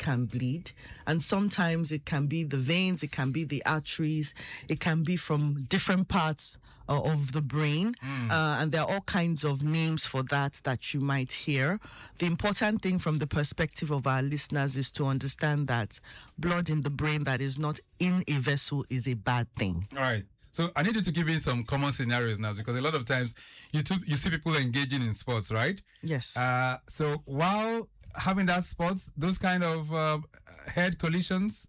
can bleed. And sometimes it can be the veins, it can be the arteries, it can be from different parts of the brain. And there are all kinds of names for that you might hear. The important thing from the perspective of our listeners is to understand that blood in the brain that is not in a vessel is a bad thing. All right. So I need you to give me some common scenarios now, because a lot of times you see people engaging in sports, right? Yes. So while having that sports, those kind of head collisions,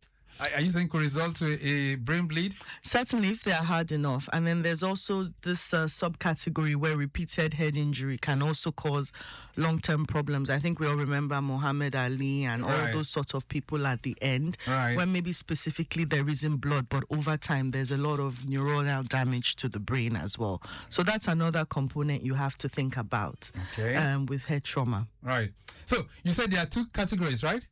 are you saying could result to a brain bleed? Certainly, if they are hard enough. And then there's also this subcategory where repeated head injury can also cause long-term problems. I think we all remember Muhammad Ali and all those sorts of people at the end, where maybe specifically there isn't blood, but over time there's a lot of neuronal damage to the brain as well. So that's another component you have to think about with head trauma. Right. So you said there are two categories, right?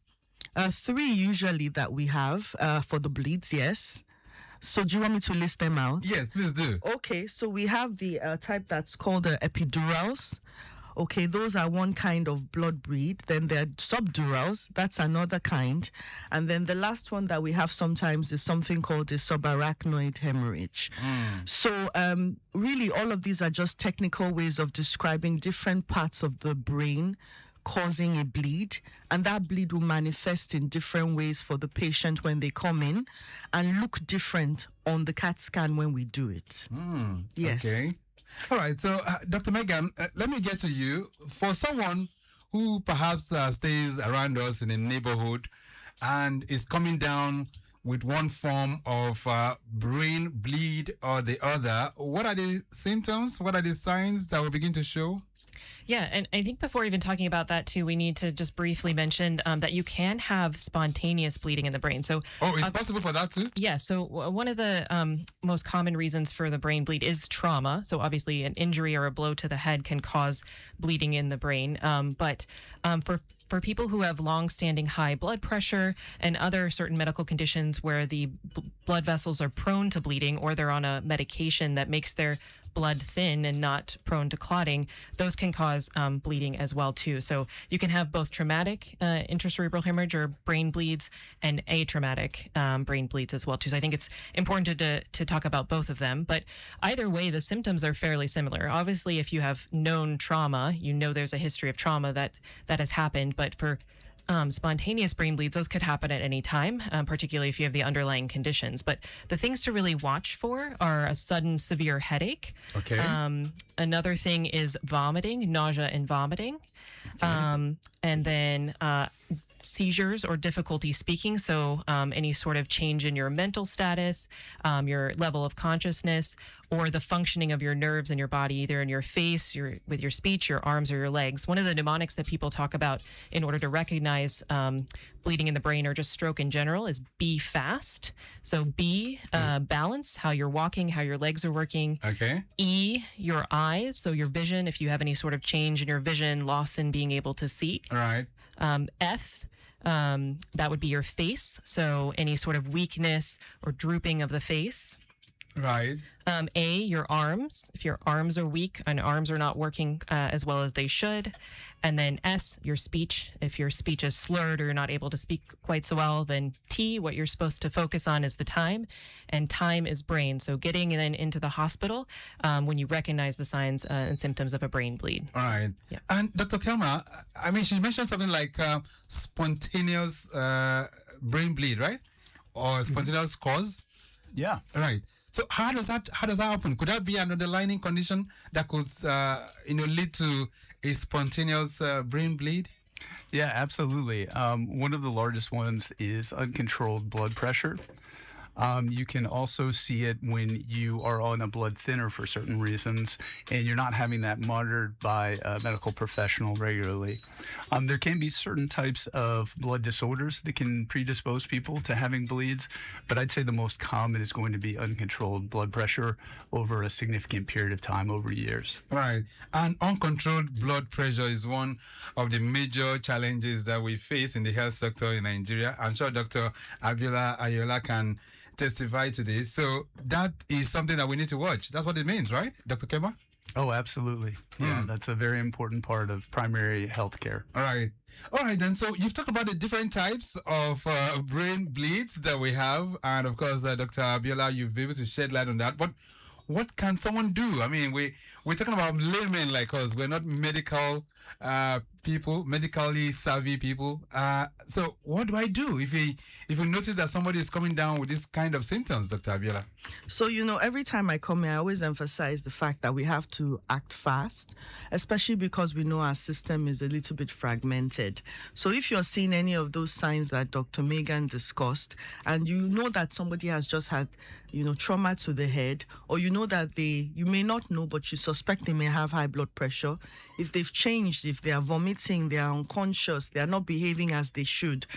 Three usually that we have for the bleeds, yes. So do you want me to list them out? Yes, please do. Okay, so we have the type that's called epidurals. Okay, those are one kind of blood bleed. Then there are subdurals, that's another kind. And then the last one that we have sometimes is something called a subarachnoid hemorrhage. So really all of these are just technical ways of describing different parts of the brain causing a bleed, and that bleed will manifest in different ways for the patient when they come in and look different on the CAT scan when we do it. Yes. Okay. All right. So, Dr. Megan, let me get to you. For someone who perhaps stays around us in a neighborhood and is coming down with one form of brain bleed or the other, what are the symptoms? What are the signs that will begin to show? Yeah, and I think before even talking about that too, we need to just briefly mention that you can have spontaneous bleeding in the brain. So, it's possible for that too? Yeah, so one of the most common reasons for the brain bleed is trauma. So obviously an injury or a blow to the head can cause bleeding in the brain. But for people who have long-standing high blood pressure and other certain medical conditions where the blood vessels are prone to bleeding, or they're on a medication that makes their blood thin and not prone to clotting, those can cause bleeding as well too. So you can have both traumatic intracerebral hemorrhage or brain bleeds and atraumatic brain bleeds as well too. So I think it's important to talk about both of them. But either way, the symptoms are fairly similar. Obviously, if you have known trauma, you know there's a history of trauma that has happened. But for spontaneous brain bleeds, those could happen at any time, particularly if you have the underlying conditions. But the things to really watch for are a sudden severe headache. Okay. Another thing is vomiting, nausea and vomiting. Okay. And then seizures or difficulty speaking. So any sort of change in your mental status, your level of consciousness, or the functioning of your nerves in your body, either in your face, with your speech, your arms, or your legs. One of the mnemonics that people talk about in order to recognize bleeding in the brain or just stroke in general is be fast. So B, balance, how you're walking, how your legs are working. Okay. E, your eyes, so your vision, if you have any sort of change in your vision, loss in being able to see. All right. F, that would be your face, so any sort of weakness or drooping of the face. Right. A, your arms, if your arms are weak and arms are not working as well as they should. And then S, your speech, if your speech is slurred or you're not able to speak quite so well. Then T, what you're supposed to focus on is the time, and time is brain. So getting then into the hospital when you recognize the signs and symptoms of a brain bleed. All right. Yeah. And Dr. Kelma, I mean, she mentioned something like spontaneous brain bleed, right? Or spontaneous cause? Yeah. Right. So how does that happen? Could that be an underlying condition that could lead to a spontaneous brain bleed? Yeah, absolutely. One of the largest ones is uncontrolled blood pressure. You can also see it when you are on a blood thinner for certain reasons and you're not having that monitored by a medical professional regularly. There can be certain types of blood disorders that can predispose people to having bleeds, but I'd say the most common is going to be uncontrolled blood pressure over a significant period of time, over years. Right. And uncontrolled blood pressure is one of the major challenges that we face in the health sector in Nigeria. I'm sure Dr. Abiola Ayola can testify to this. So that is something that we need to watch. That's what it means, right, Dr. Kema? Oh, absolutely. Yeah, Hmm. that's a very important part of primary health care. All right. All right, then. So you've talked about the different types of brain bleeds that we have. And of course, Dr. Abiola, you've been able to shed light on that. But what can someone do? I mean, we're talking about laymen like us. We're not medical people, medically savvy people. So what do I do if we notice that somebody is coming down with this kind of symptoms, Dr. Abiola? So, every time I come here, I always emphasize the fact that we have to act fast, especially because we know our system is a little bit fragmented. So if you're seeing any of those signs that Dr. Megan discussed, and you know that somebody has just had, trauma to the head, or you know that you may not know, but you suspect they may have high blood pressure, if they've changed, if they are vomiting, they are unconscious, they are not behaving as they should,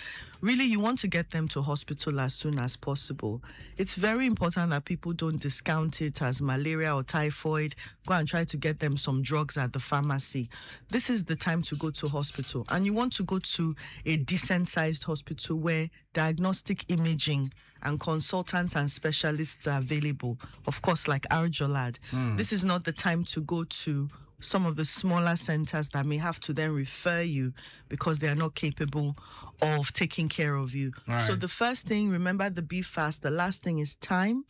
really, you want to get them to hospital as soon as possible. It's very important that people don't discount it as malaria or typhoid. Go and try to get them some drugs at the pharmacy. This is the time to go to hospital. And you want to go to a decent-sized hospital where diagnostic imaging and consultants and specialists are available. Of course, like Arjolad. This is not the time to go to some of the smaller centers that may have to then refer you because they are not capable of taking care of you. Right. So the first thing, remember the be fast. The last thing is time.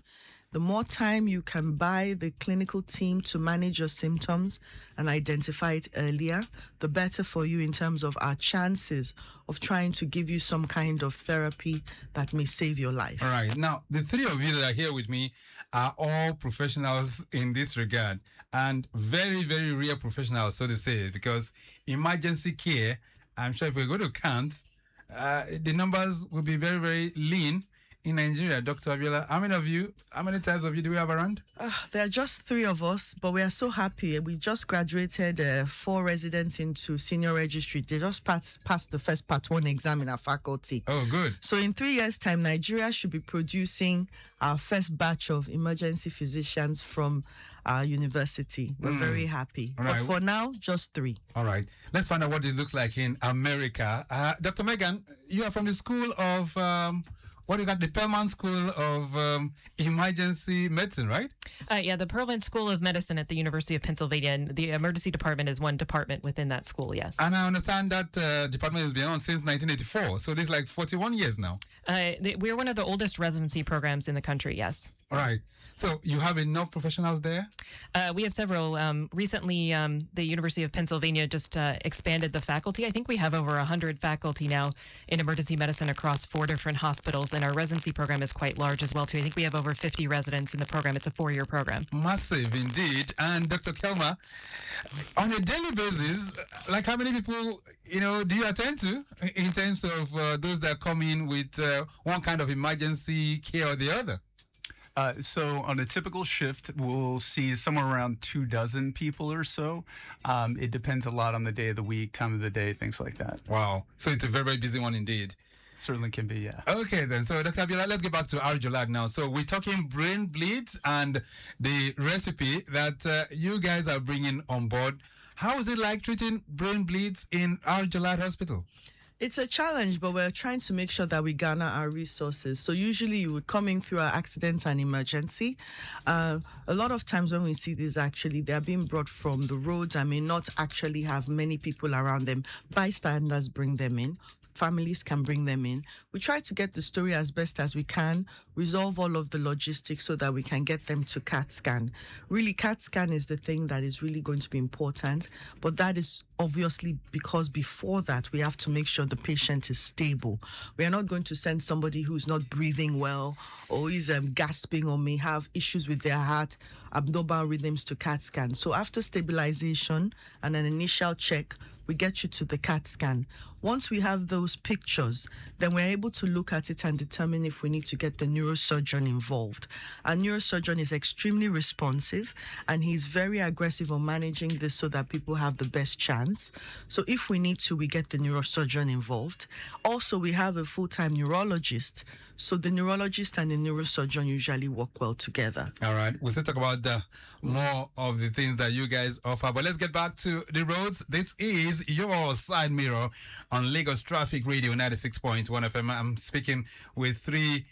The more time you can buy the clinical team to manage your symptoms and identify it earlier, the better for you in terms of our chances of trying to give you some kind of therapy that may save your life. All right. Now, the three of you that are here with me are all professionals in this regard, and very, very real professionals, so to say, because emergency care, I'm sure if we go to count, the numbers will be very, very lean in Nigeria. Dr. Abiola, how many types of you do we have around? There are just 3 of us, but we are so happy. We just graduated 4 residents into senior registry. They just passed the first Part 1 exam in our faculty. Oh, good. So in 3 years' time, Nigeria should be producing our first batch of emergency physicians from our university. We're very happy. All But right. for now, just 3. All right. Let's find out what it looks like in America. Dr. Megan, you are from the school of... what do you got? The Perlman School of Emergency Medicine, right? Yeah, the Perlman School of Medicine at the University of Pennsylvania. And the emergency department is one department within that school, yes. And I understand that department has been on since 1984. So this is like 41 years now. We're one of the oldest residency programs in the country, yes. All right. So you have enough professionals there? We have several. Recently, the University of Pennsylvania just expanded the faculty. I think we have over 100 faculty now in emergency medicine across 4 different hospitals, and our residency program is quite large as well, too. I think we have over 50 residents in the program. It's a 4-year program. Massive indeed. And Dr. Kelma, on a daily basis, like how many people, do you attend to in terms of those that come in with one kind of emergency care or the other? So on a typical shift, we'll see somewhere around 24 people or so. It depends a lot on the day of the week, time of the day, things like that. Wow. So it's a very, very busy one indeed. Certainly can be, yeah. Okay, then. So, Dr. Abiola, let's get back to Arjolad now. So we're talking brain bleeds and the recipe that you guys are bringing on board. How is it like treating brain bleeds in Arjolad Hospital? It's a challenge, but we're trying to make sure that we garner our resources. So usually you would come in through our accident and emergency. A lot of times when we see these, actually, they're being brought from the roads and may not actually have many people around them. Bystanders bring them in. Families can bring them in. We try to get the story as best as we can, resolve all of the logistics so that we can get them to CAT scan. Really, CAT scan is the thing that is really going to be important, but that is obviously because before that, we have to make sure the patient is stable. We are not going to send somebody who's not breathing well or is gasping or may have issues with their heart, abnormal rhythms to CAT scan. So after stabilization and an initial check, we get you to the CAT scan. Once we have those pictures, then we're able to look at it and determine if we need to get the neurosurgeon involved. Our neurosurgeon is extremely responsive and he's very aggressive on managing this so that people have the best chance. So if we need to, we get the neurosurgeon involved. Also, we have a full-time neurologist So the neurologist and the neurosurgeon usually work well together. All right. We'll still talk about more of the things that you guys offer. But let's get back to the roads. This is your side mirror on Lagos Traffic Radio 96.1 FM. I'm speaking with three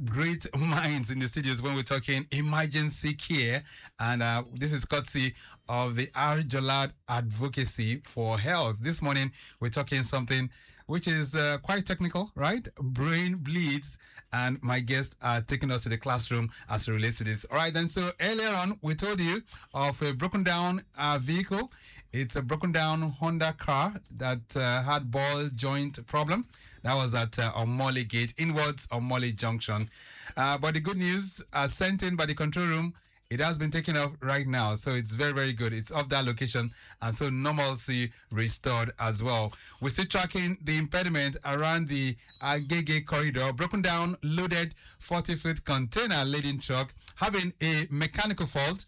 great minds in the studios when we're talking emergency care. And this is courtesy of the R. Jolad Advocacy for Health. This morning, we're talking something which is quite technical, right? Brain bleeds. And my guests are taking us to the classroom as it relates to this. All right, then. So earlier on, we told you of a broken down vehicle. It's a broken down Honda car that had ball joint problem. That was at Omole Gate, inwards Omole Junction. But the good news, sent in by the control room, it has been taken off right now. So it's very, very good. It's off that location. And so normalcy restored as well. We're still tracking the impediment around the Agege corridor. Broken down, loaded 40-foot container laden truck having a mechanical fault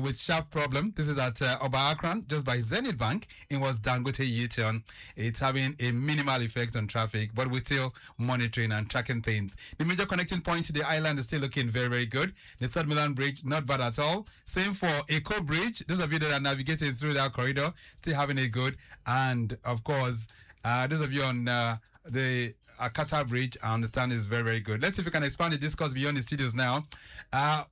with shaft problem. This is at Oba Akran, just by Zenith Bank in what's Dangote U-turn. It's having a minimal effect on traffic, but we're still monitoring and tracking things. The major connecting point to the island is still looking very, very good. The Third Milan Bridge, not bad at all. Same for Eco Bridge. Those of you that are navigating through that corridor, still having it good. And of course, those of you on the Qatar Bridge, I understand is very, very good. Let's see if we can expand the discourse beyond the studios now.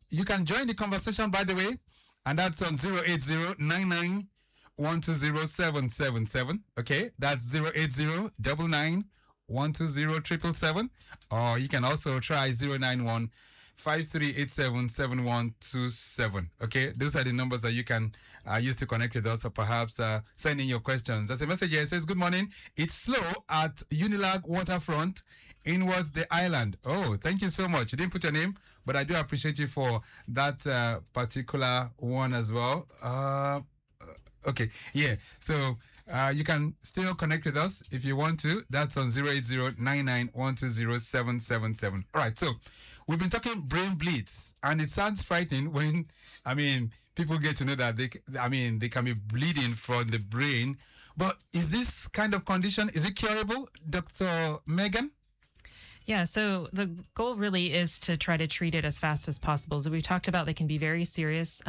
You can join the conversation, by the way, and that's on 080-99-120-777. Okay, that's 080-99-120-777. Or you can also try 091-5387-7127. Okay, those are the numbers that you can use to connect with us, or perhaps send in your questions. There's a message here. It says, good morning. It's slow at Unilag Waterfront inwards the island. Oh, thank you so much. You didn't put your name, but I do appreciate you for that particular one as well. Okay, yeah. So you can still connect with us if you want to. That's on 080-99-120-777. All right, so we've been talking brain bleeds, and it sounds frightening when, people get to know that they can be bleeding from the brain. But is this kind of condition, is it curable, Dr. Megan? Yeah, so the goal really is to try to treat it as fast as possible. As we talked about, they can be very serious.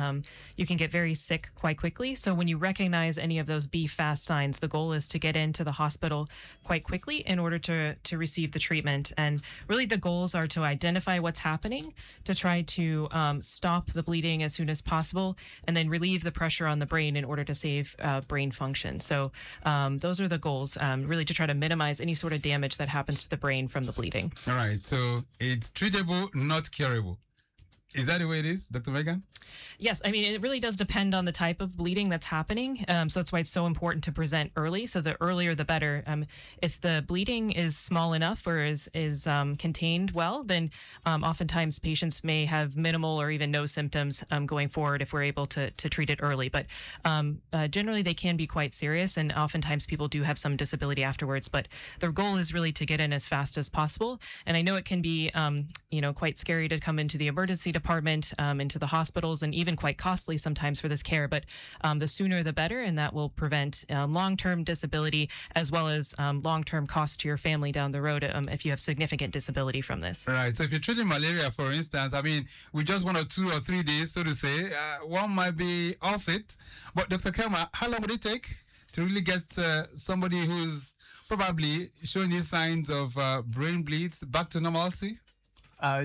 You can get very sick quite quickly. So when you recognize any of those be fast signs, the goal is to get into the hospital quite quickly in order to receive the treatment. And really the goals are to identify what's happening, to try to stop the bleeding as soon as possible, and then relieve the pressure on the brain in order to save brain function. So those are the goals, really to try to minimize any sort of damage that happens to the brain from the bleeding. All right, so it's treatable, not curable. Is that the way it is, Dr. Megan? Yes, it really does depend on the type of bleeding that's happening. So that's why it's so important to present early. So the earlier, the better. If the bleeding is small enough or is contained well, then oftentimes patients may have minimal or even no symptoms going forward if we're able to treat it early. But generally, they can be quite serious, and oftentimes people do have some disability afterwards. But the goal is really to get in as fast as possible. And I know it can be, quite scary to come into the emergency department, into the hospitals, and even quite costly sometimes for this care, but the sooner the better, and that will prevent long-term disability as well as long-term cost to your family down the road if you have significant disability from this. Right, so if you're treating malaria, for instance, with just 1 or 2 or 3 days, so to say, one might be off it. But Dr. Kelma, how long would it take to really get somebody who's probably showing these signs of brain bleeds back to normalcy?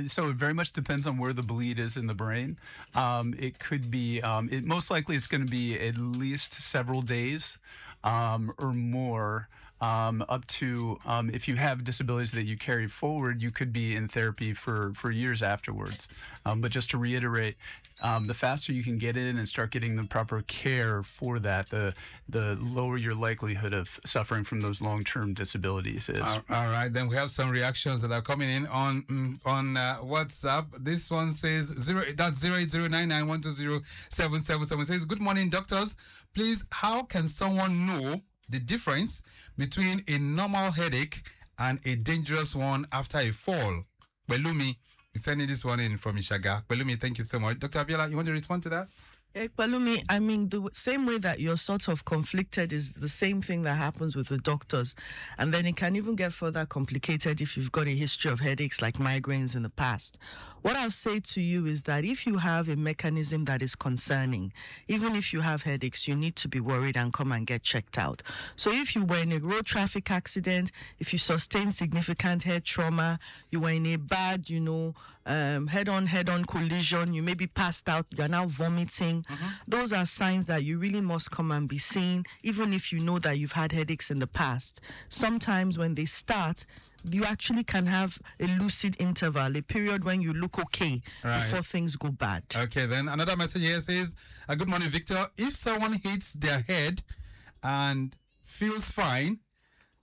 So it very much depends on where the bleed is in the brain. It could be, most likely it's going to be at least several days or more, up to, if you have disabilities that you carry forward, you could be in therapy for years afterwards. But just to reiterate, the faster you can get in and start getting the proper care for that, the lower your likelihood of suffering from those long-term disabilities is. All right, then we have some reactions that are coming in on WhatsApp. This one says 08099120777. Says, good morning, doctors. Please, how can someone know the difference between a normal headache and a dangerous one after a fall? Belumi is sending this one in from Ishaga. Belumi, thank you so much. Dr. Abiola, you want to respond to that? Palumi, I mean, the same way that you're sort of conflicted is the same thing that happens with the doctors. And then it can even get further complicated if you've got a history of headaches like migraines in the past. What I'll say to you is that if you have a mechanism that is concerning, even if you have headaches, you need to be worried and come and get checked out. So if you were in a road traffic accident, if you sustained significant head trauma, you were in a bad, head-on collision, you may be passed out, you're now vomiting. Those are signs that you really must come and be seen, even if you know that you've had headaches in the past. Sometimes when they start, you actually can have a lucid interval, a period when you look okay before things go bad. Okay, then another message here says, good morning, Victor. If someone hits their head and feels fine,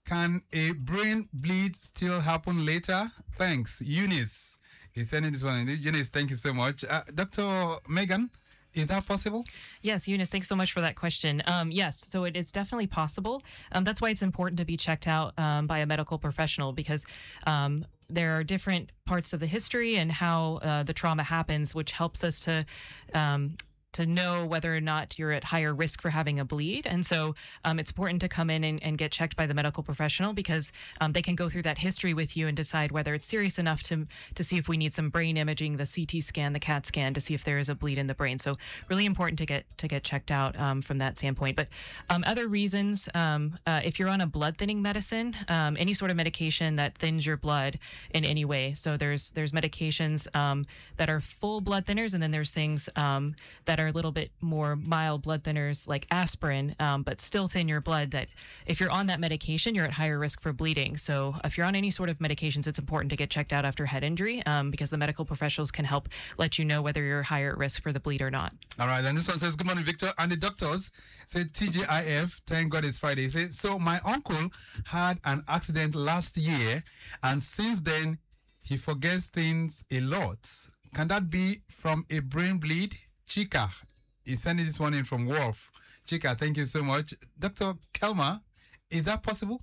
can a brain bleed still happen later? Thanks. Eunice is sending this one. Eunice, thank you so much. Dr. Megan, is that possible? Yes, Eunice, thanks so much for that question. Yes, so it is definitely possible. That's why it's important to be checked out by a medical professional, because there are different parts of the history and how the trauma happens, which helps us to know whether or not you're at higher risk for having a bleed. And so it's important to come in and get checked by the medical professional, because they can go through that history with you and decide whether it's serious enough to see if we need some brain imaging, the CT scan, the CAT scan, to see if there is a bleed in the brain. So really important to get checked out from that standpoint. But other reasons, if you're on a blood thinning medicine, any sort of medication that thins your blood in any way. So there's medications that are full blood thinners, and then there's things that are a little bit more mild blood thinners like aspirin, but still thin your blood, that if you're on that medication, you're at higher risk for bleeding. So if you're on any sort of medications, it's important to get checked out after head injury, because the medical professionals can help let you know whether you're higher at risk for the bleed or not. All right, and this one says, good morning, Victor. And the doctors say TGIF, thank God it's Friday. Say, so my uncle had an accident last year, and since then, he forgets things a lot. Can that be from a brain bleed? Chika is sending this one in from Wolf. Chika, thank you so much. Dr. Kelma, is that possible?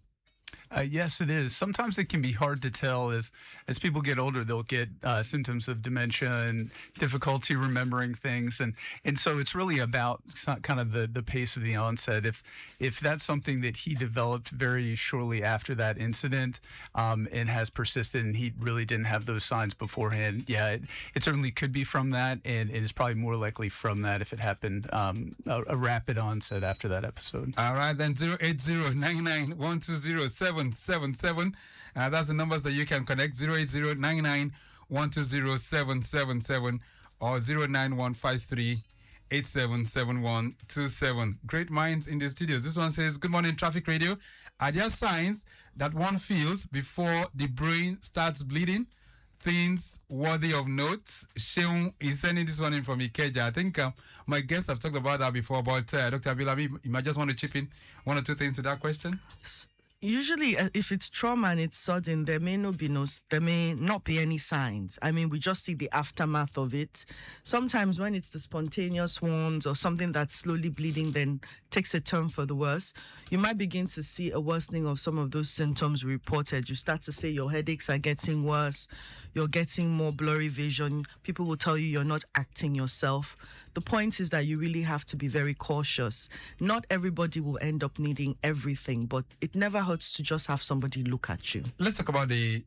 Yes, it is. Sometimes it can be hard to tell. As people get older, they'll get symptoms of dementia and difficulty remembering things, and so it's really about kind of the pace of the onset. If that's something that he developed very shortly after that incident, and has persisted, and he really didn't have those signs beforehand, yeah, it certainly could be from that, and it is probably more likely from that if it happened a rapid onset after that episode. All right, then 08099120777. That's the numbers that you can connect. 08099120777 or 09153877127. Great minds in the studios. This one says, good morning, Traffic Radio. Are there signs that one feels before the brain starts bleeding? Things worthy of note. Sheung is sending this one in from Ikeja. I think my guests have talked about that before, but Dr. Abilami, you might just want to chip in one or two things to that question. Usually, if it's trauma and it's sudden, there may not be any signs. I mean, we just see the aftermath of it. Sometimes when it's the spontaneous ones or something that's slowly bleeding, then takes a turn for the worse, you might begin to see a worsening of some of those symptoms reported. You start to say your headaches are getting worse, you're getting more blurry vision. People will tell you you're not acting yourself. The point is that you really have to be very cautious. Not everybody will end up needing everything, but it never hurts to just have somebody look at you. Let's talk about the,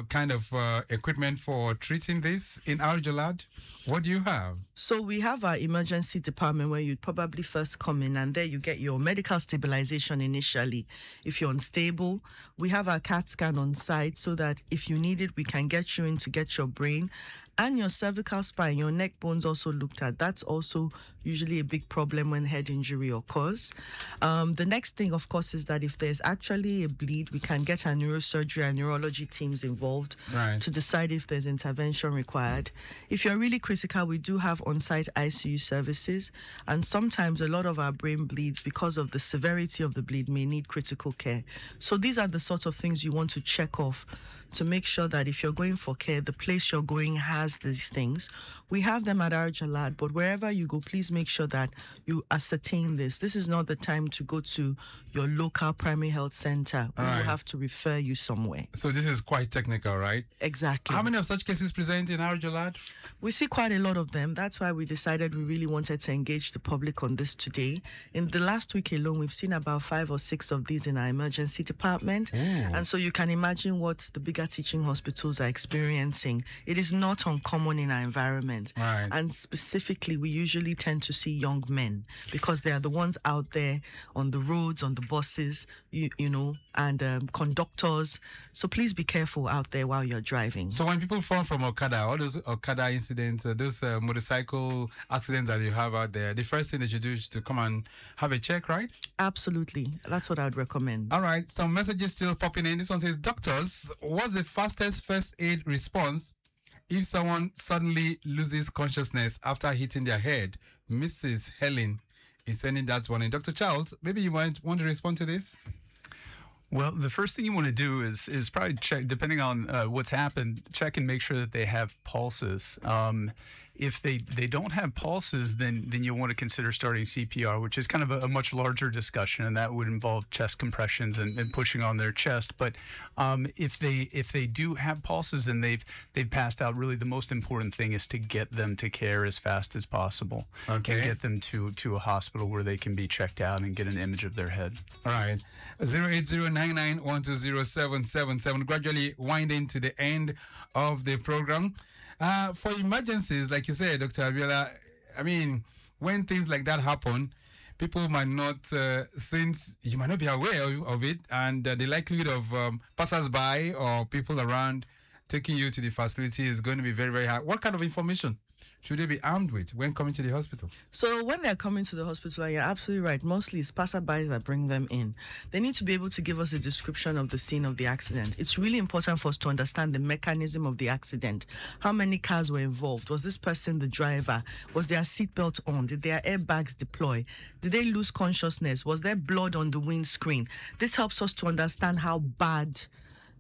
kind of equipment for treating this in Al-Jalad. What do you have? So we have our emergency department where you'd probably first come in, and there you get your medical stabilization initially. If you're unstable, we have our CAT scan on site so that if you need it, we can get you in to get your brain and your cervical spine, your neck bones also looked at. That's also usually a big problem when head injury occurs. The next thing, of course, is that if there's actually a bleed, we can get our neurosurgery and neurology teams involved to decide if there's intervention required. If you're really critical, we do have on-site ICU services, and sometimes a lot of our brain bleeds, because of the severity of the bleed, may need critical care. So these are the sorts of things you want to check off to make sure that if you're going for care, the place you're going has these things. We have them at Al-Jalad, but wherever you go, please please make sure that you ascertain this. This is not the time to go to your local primary health center. We will have to refer you somewhere. So this is quite technical, right? Exactly. How many of such cases present in Arjolad? We see quite a lot of them. That's why we decided we really wanted to engage the public on this today. In the last week alone, we've seen about 5 or 6 of these in our emergency department. And so you can imagine what the bigger teaching hospitals are experiencing. It is not uncommon in our environment. Right. And specifically, we usually tend to see young men because they are the ones out there on the roads, on the buses, you know, and conductors. So please be careful out there while you're driving. So when people fall from Okada, all those Okada incidents, those motorcycle accidents that you have out there, the first thing that you do is to come and have a check, right? Absolutely. That's what I would recommend. All right. Some messages still popping in. This one says, doctors, what's the fastest first aid response if someone suddenly loses consciousness after hitting their head? Mrs. Helen is sending that one in. Dr. Charles, maybe you might want to respond to this. Well, the first thing you want to do is probably check, depending on what's happened, check and make sure that they have pulses. If they don't have pulses, then you'll want to consider starting CPR, which is kind of a much larger discussion, and that would involve chest compressions and pushing on their chest. But if they do have pulses and they've passed out, really the most important thing is to get them to care as fast as possible. Okay. And get them to a hospital where they can be checked out and get an image of their head. All right. 08099120777. Gradually winding to the end of the program. For emergencies, like you said, Dr. Abiola, I mean, when things like that happen, people might not, since you might not be aware of it, and the likelihood of passers-by or people around taking you to the facility is going to be very, very high. What kind of information should they be armed with when coming to the hospital? So when they're coming to the hospital, and you're absolutely right, mostly it's passerbys that bring them in. They need to be able to give us a description of the scene of the accident. It's really important for us to understand the mechanism of the accident. How many cars were involved? Was this person the driver? Was their seatbelt on? Did their airbags deploy? Did they lose consciousness? Was there blood on the windscreen? This helps us to understand how bad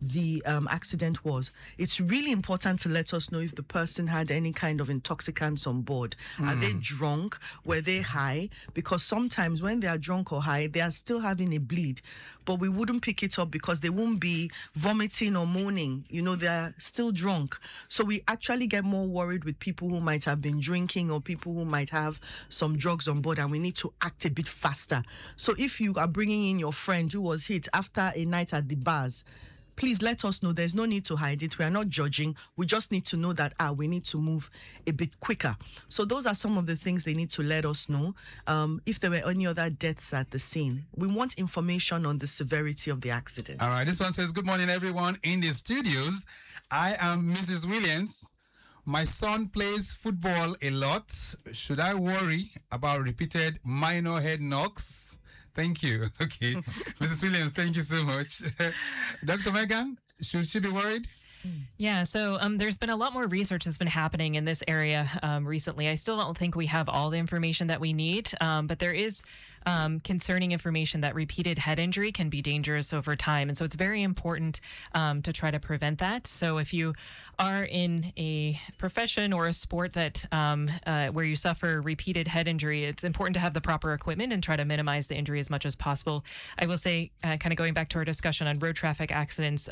the accident was. It's really important to let us know if the person had any kind of intoxicants on board. Are they drunk? Were they high? Because sometimes when they are drunk or high, they are still having a bleed, but we wouldn't pick it up because they won't be vomiting or moaning. You know, they're still drunk. So we actually get more worried with people who might have been drinking or people who might have some drugs on board, and we need to act a bit faster. So if you are bringing in your friend who was hit after a night at the bars, please let us know. There's no need to hide it. We are not judging. We just need to know that we need to move a bit quicker. So those are some of the things they need to let us know. If there were any other deaths at the scene, we want information on the severity of the accident. All right. This one says, good morning, everyone in the studios. I am Mrs. Williams. My son plays football a lot. Should I worry about repeated minor head knocks? Thank you. Okay. Mrs. Williams, thank you so much. Dr. Megan, should she be worried? Yeah, so there's been a lot more research that's been happening in this area recently. I still don't think we have all the information that we need, but there is concerning information that repeated head injury can be dangerous over time. And so it's very important to try to prevent that. So if you are in a profession or a sport that where you suffer repeated head injury, it's important to have the proper equipment and try to minimize the injury as much as possible. I will say, kind of going back to our discussion on road traffic accidents,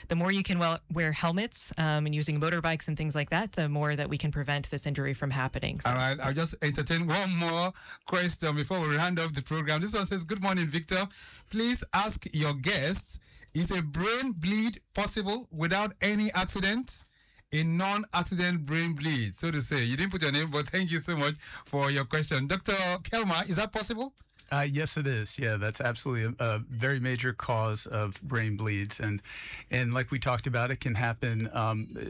the more you can wear helmets and using motorbikes and things like that, the more that we can prevent this injury from happening. So. All right, I'll just entertain one more question before we hand off the program. This one says, good morning, Victor. Please ask your guests, is a brain bleed possible without any accident? A non-accident brain bleed, so to say. You didn't put your name, but thank you so much for your question. Dr. Kelma, is that possible? Yes, it is. Yeah, that's absolutely a very major cause of brain bleeds. And like we talked about, it can happen,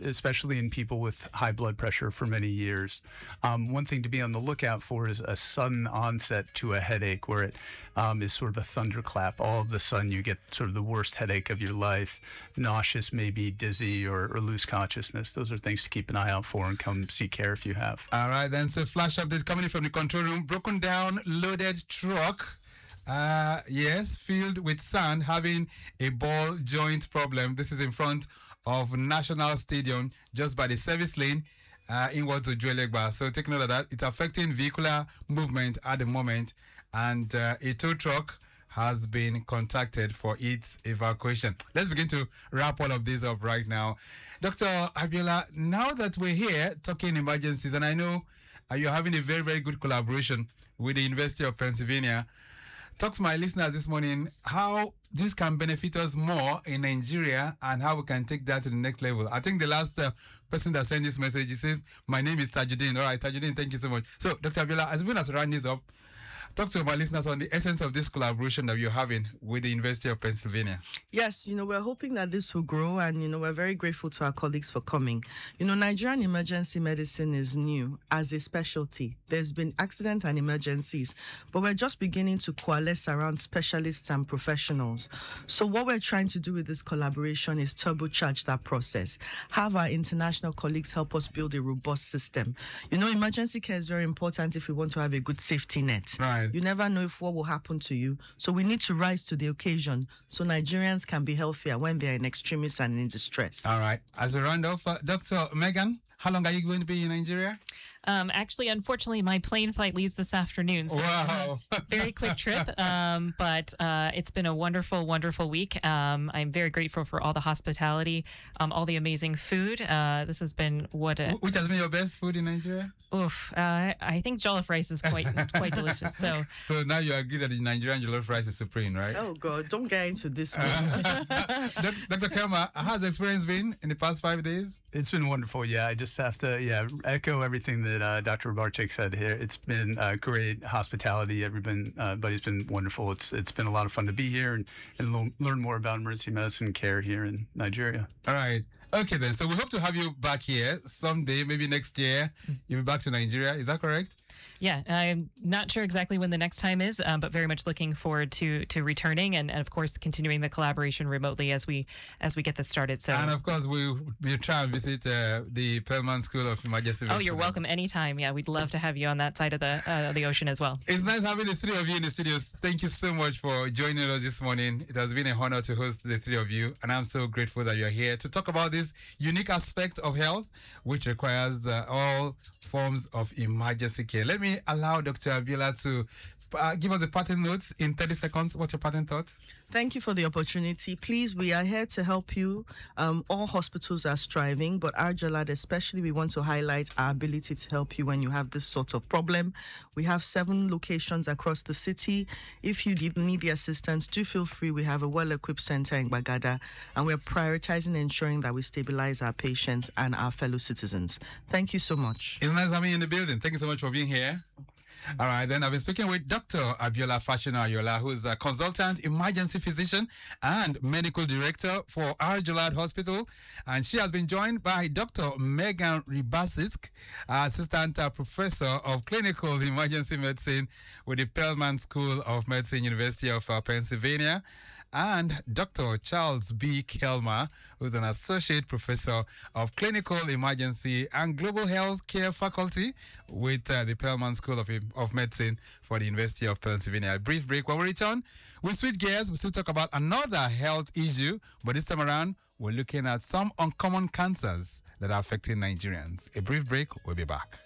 especially in people with high blood pressure for many years. One thing to be on the lookout for is a sudden onset to a headache where it is sort of a thunderclap. All of a sudden, you get sort of the worst headache of your life, nauseous, maybe dizzy, or lose consciousness. Those are things to keep an eye out for and come seek care if you have. All right, then. So flash update coming in from the control room. Broken down, loaded truck. Yes, filled with sand, having a ball joint problem. This is in front of National Stadium, just by the service lane. inward to Juelegba. So take note of that. It's affecting vehicular movement at the moment, and a tow truck has been contacted for its evacuation. Let's begin to wrap all of this up right now. Dr. Abiola, now that we're here talking emergencies, and I know you're having a very, very good collaboration with the University of Pennsylvania, talk to my listeners this morning how this can benefit us more in Nigeria and how we can take that to the next level. I think the last person that sent this message, he says, my name is Tajuddin. All right, Tajuddin, thank you so much. So, Dr. Abiola, as soon as we round this up, talk to my listeners on the essence of this collaboration that you're having with the University of Pennsylvania. Yes, we're hoping that this will grow, and, we're very grateful to our colleagues for coming. Nigerian emergency medicine is new as a specialty. There's been accidents and emergencies, but we're just beginning to coalesce around specialists and professionals. So what we're trying to do with this collaboration is turbocharge that process, have our international colleagues help us build a robust system. Emergency care is very important if we want to have a good safety net. Right. You never know if what will happen to you. So we need to rise to the occasion so Nigerians can be healthier when they're in extremis and in distress. All right. As we round off, Dr. Megan, how long are you going to be in Nigeria? Actually, unfortunately, my plane flight leaves this afternoon. So wow. Very quick trip. But it's been a wonderful, wonderful week. I'm very grateful for all the hospitality, all the amazing food. This has been Which has been your best food in Nigeria? I think jollof rice is quite delicious. So now you agree that the Nigerian jollof rice is supreme, right? Oh, God, don't get into this one. Dr. Kelma, how's the experience been in the past 5 days? It's been wonderful. Yeah, I just have to echo everything that Dr. Barczyk said here. It's been great hospitality. Everybody's been wonderful. It's been a lot of fun to be here and learn more about emergency medicine care here in Nigeria. All right. Okay, then. So we hope to have you back here someday, maybe next year. You'll be back to Nigeria. Is that correct? Yeah, I'm not sure exactly when the next time is, but very much looking forward to returning and of course continuing the collaboration remotely as we get this started. So and of course we'll try and visit the Perlman School of Emergency Medicine. Oh, you're welcome anytime. Yeah, we'd love to have you on that side of the ocean as well. It's nice having the three of you in the studios. Thank you so much for joining us this morning. It has been an honor to host the three of you, and I'm so grateful that you're here to talk about this unique aspect of health, which requires all forms of emergency care. Let me allow Dr. Abiola to give us a parting notes in 30 seconds. What's your parting thought? Thank you for the opportunity. Please, we are here to help you. All hospitals are striving, but our Jalad especially, we want to highlight our ability to help you when you have this sort of problem. We have 7 locations across the city. If you need the assistance, do feel free. We have a well-equipped center in Bagada, and we're prioritizing ensuring that we stabilize our patients and our fellow citizens. Thank you so much. It's nice having you in the building. Thank you so much for being here. All right, then I've been speaking with Dr. Abiola Fashina Ayola, who is a consultant emergency physician and medical director for Arjolad Hospital. And she has been joined by Dr. Megan Ribasisk, assistant professor of clinical emergency medicine with the Perlman School of Medicine, University of Pennsylvania, and Dr. Charles B. Kelma, who's an associate professor of clinical emergency and global health care faculty with the Perlman School of Medicine for the University of Pennsylvania. A brief break. When we return, we switch gears. We still talk about another health issue, but this time around, we're looking at some uncommon cancers that are affecting Nigerians. A brief break. We'll be back.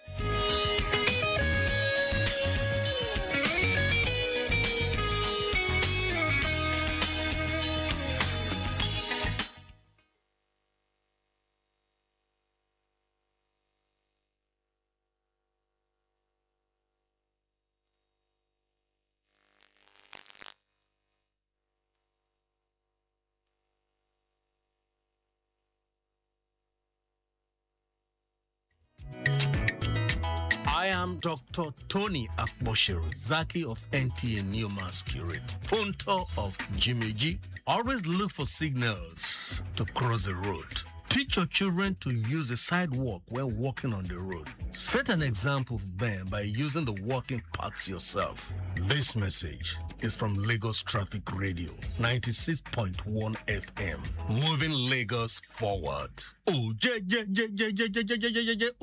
I am Dr. Tony Akboshiru Zaki of NTA Newmasquerade, Punto of Jimeji. Always look for signals to cross the road. Teach your children to use the sidewalk when walking on the road. Set an example for them by using the walking paths yourself. This message is from Lagos Traffic Radio, 96.1 FM. Moving Lagos forward. Oh, yeah,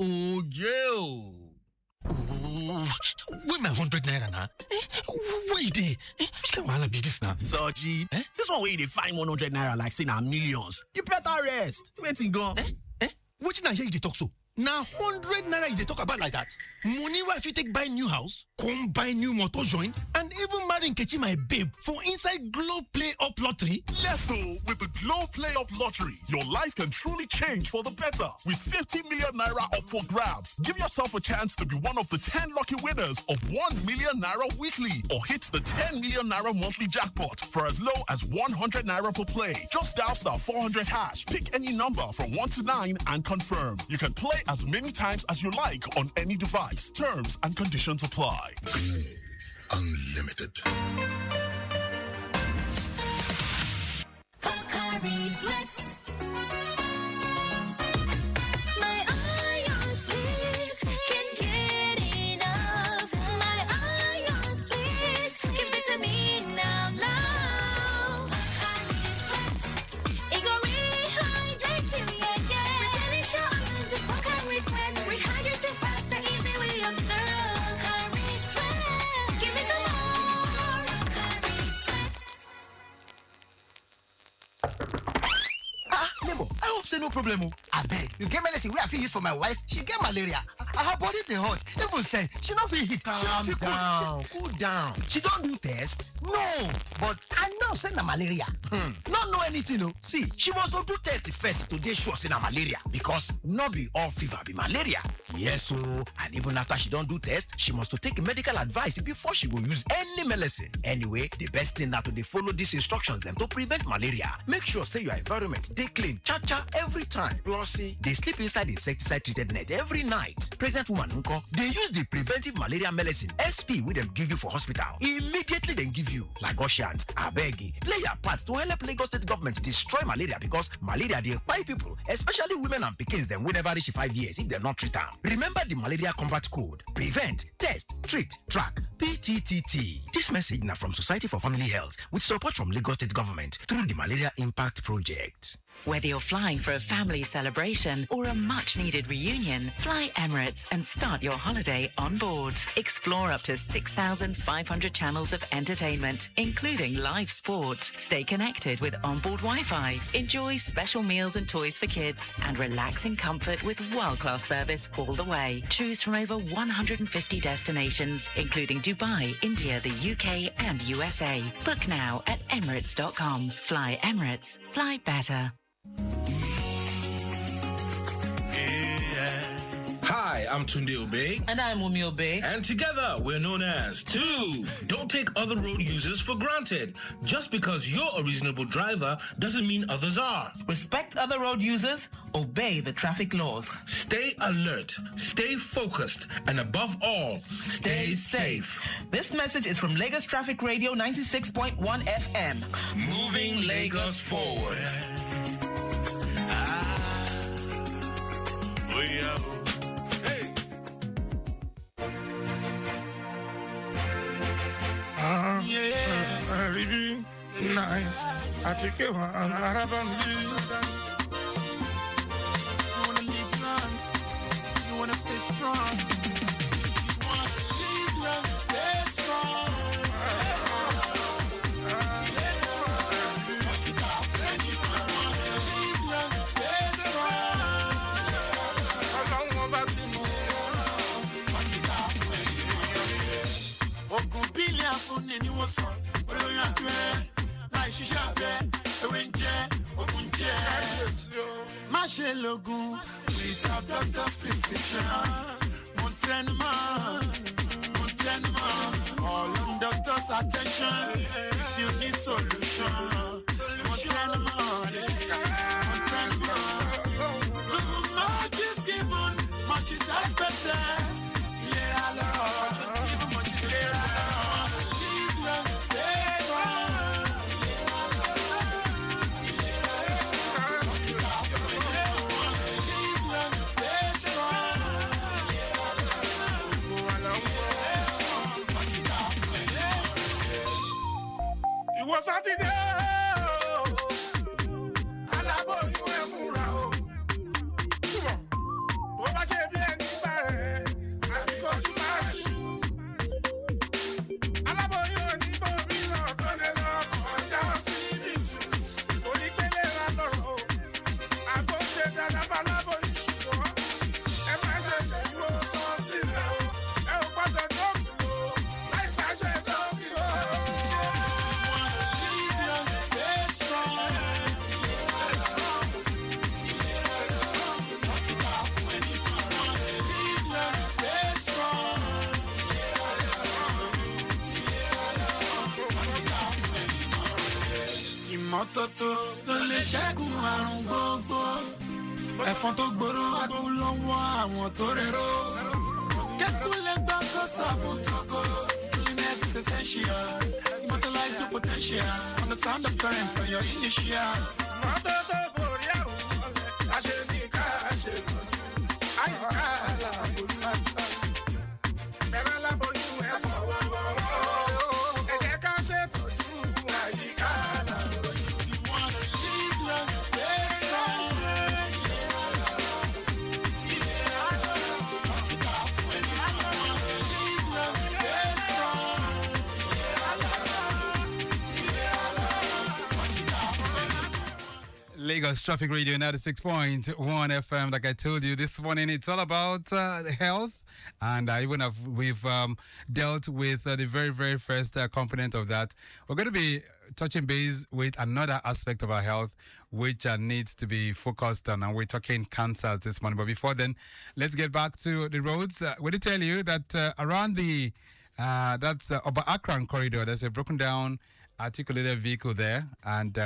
oh, yeah. Where my 100 naira now? Where they? Which kind of be this now? Soji, this one where they find 100 naira like saying millions. You better rest. Waiting go. What did I hear you talk so? Now 100 naira they talk about like that. Money where if you take buy new house, come buy new motor join, and even marry Nkechi my babe for inside Glow Play Up Lottery. Yes, so with the Glow Play Up Lottery, your life can truly change for the better. With 50 million naira up for grabs, give yourself a chance to be one of the 10 lucky winners of 1 million naira weekly, or hit the 10 million naira monthly jackpot for as low as 100 naira per play. Just dial star 400 hash, pick any number from 1 to 9 and confirm. You can play as many times as you like on any device. Terms and conditions apply. Unlimited. Say no problem. I beg. You get medicine where I feel use for my wife. She get malaria. Her body they hot. Even say she not feel heat. Calm down. Cool down. She don't do test. No, but I know say na malaria. Not know anything. No. See, she must do test first to dey sure say na malaria, because not be all fever be malaria. Yes, so and even after she don't do test, she must to take medical advice before she go use any medicine. Anyway, the best thing now to dey follow these instructions them to prevent malaria. Make sure say your environment dey clean, cha every time. Plus, they sleep inside insecticide treated net every night. Pregnant woman unko, they use the preventive malaria medicine SP with them give you for hospital. Immediately they give you. Like Oceans, I beg you, play your part to help Lagos State government destroy malaria, because malaria they buy people, especially women and pickings, them will never reach 5 years if they're not treated. Remember the malaria combat code. Prevent, test, treat, track. PTTT. This message now from Society for Family Health with support from Lagos State government through the Malaria Impact Project. Whether you're flying for a family celebration or a much-needed reunion, fly Emirates and start your holiday on board. Explore up to 6,500 channels of entertainment, including live sport. Stay connected with onboard Wi-Fi. Enjoy special meals and toys for kids, and relax in comfort with world-class service all the way. Choose from over 150 destinations, including Dubai, India, the UK, and USA. Book now at Emirates.com. Fly Emirates. Fly better. Hi, I'm Tunde Obey. And I'm Umi Obey. And together, we're known as Two. Don't take other road users for granted. Just because you're a reasonable driver doesn't mean others are. Respect other road users, obey the traffic laws. Stay alert, stay focused, and above all, stay safe. This message is from Lagos Traffic Radio 96.1 FM. Moving Lagos forward. Really nice. I take it one. You wanna live long, you wanna stay strong. You wanna live long, stay strong. Logun without doctor's prescription. Montenman, all on doctor's attention. If you need solution, Montenman. Too much is given, much is expected. Yeah, Lord, just give much is there. Live long, stay strong. It was Saturday. ìmọ́tótó ló lè ṣẹ́gun àrùn gbogbo. Ẹ̀fọn tó gbòòrò adùn lọ́wọ́ àwọn tó rẹ̀rọ. Kẹ́kúlẹ̀ gbà kó sàbùn tó kó. Cleanliness is essential. Immortalize your potential. Understand the times and your initial. Mọ́tótó borí àrùn ọ̀lẹ́. Àṣẹ ní ká ṣe tọ́jú. Àyíká làbóyún àgbà. Bẹ̀rẹ̀ láboyún ẹ̀fọ́ wọ́wọ́. Ẹ jẹ́ ká ṣe tọ́jú àyíká làbóyún. You wanna live long and stay strong. Lagos Traffic Radio 96.1 FM. Like I told you this morning, it's all about health, and we've dealt with the very, very first component of that. We're going to be touching base with another aspect of our health, which needs to be focused on, and we're talking cancers this morning. But before then, let's get back to the roads. We did tell you that around the Oba Akran corridor, there's a broken down articulated vehicle there, and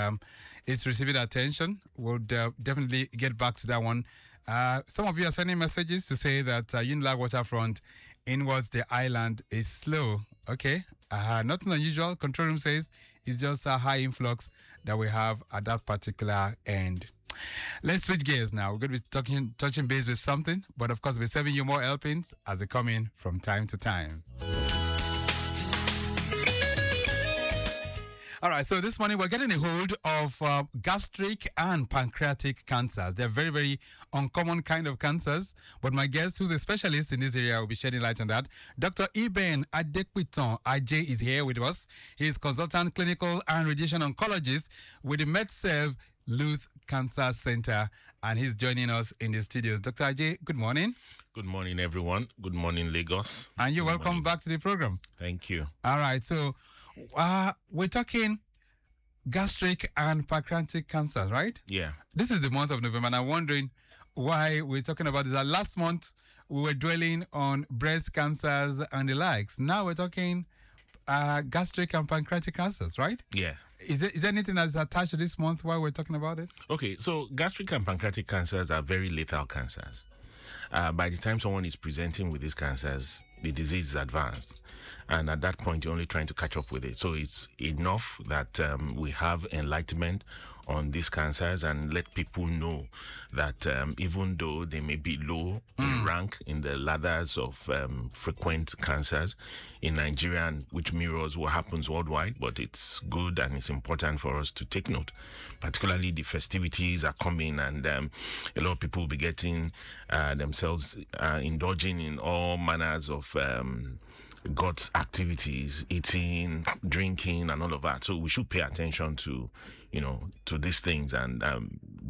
it's receiving attention. We'll definitely get back to that one. Some of you are sending messages to say that Unilag Waterfront inwards the island is slow. Okay, nothing unusual. Control room says it's just a high influx that we have at that particular end. Let's switch gears now. We're going to be touching base with something, but of course we're serving you more helpings as they come in from time to time. All right, so this morning we're getting a hold of gastric and pancreatic cancers. They're very, very uncommon kind of cancers, but my guest, who's a specialist in this area, will be shedding light on that. Dr. Iben Adekwiton Ajay is here with us. He's consultant clinical and radiation oncologist with the MedServe Luth Cancer Center, and he's joining us in the studios. Dr. Ajay, good morning. Good morning, everyone. Good morning, Lagos. And you're welcome back to the program. Thank you. All right, so we're talking gastric and pancreatic cancers, right? Yeah. This is the month of November, and I'm wondering why we're talking about this. Last month, we were dwelling on breast cancers and the likes. Now we're talking gastric and pancreatic cancers, right? Yeah. Is there anything that's attached to this month while we're talking about it? Okay, so gastric and pancreatic cancers are very lethal cancers. By the time someone is presenting with these cancers, the disease is advanced. And at that point, you're only trying to catch up with it. So it's enough that we have enlightenment on these cancers and let people know that even though they may be low in rank in the ladders of frequent cancers in Nigeria, which mirrors what happens worldwide, but it's good and it's important for us to take note. Particularly the festivities are coming, and a lot of people will be getting themselves indulging in all manners of gut activities, eating, drinking, and all of that. So we should pay attention to, to these things and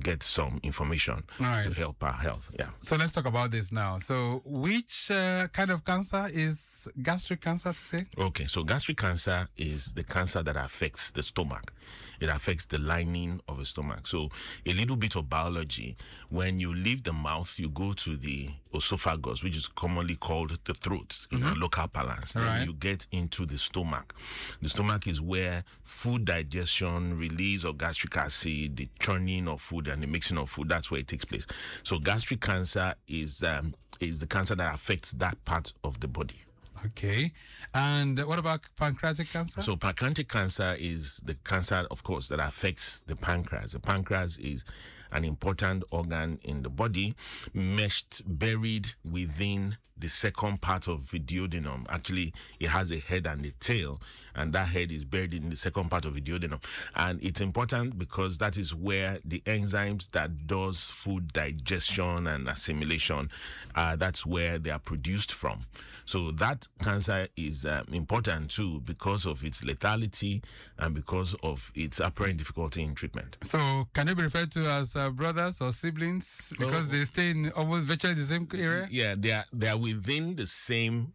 get some information to help our health. Yeah. So let's talk about this now. So which kind of cancer is gastric cancer to say? Okay, so gastric cancer is the cancer that affects the stomach. It affects the lining of the stomach. So a little bit of biology. When you leave the mouth, you go to the esophagus, which is commonly called the throat in our local parlance. Then you get into the stomach. The stomach is where food digestion, release of gastric acid, the churning of food and the mixing of food, that's where it takes place. So gastric cancer is the cancer that affects that part of the body. Okay. And what about pancreatic cancer? So pancreatic cancer is the cancer, of course, that affects the pancreas. The pancreas is an important organ in the body, buried within the second part of the duodenum. Actually, it has a head and a tail, and that head is buried in the second part of the duodenum. And it's important because that is where the enzymes that does food digestion and assimilation, that's where they are produced from. So that cancer is important too because of its lethality and because of its apparent difficulty in treatment. So can they be referred to as brothers or siblings because they stay in almost virtually the same area? Yeah, they are within the same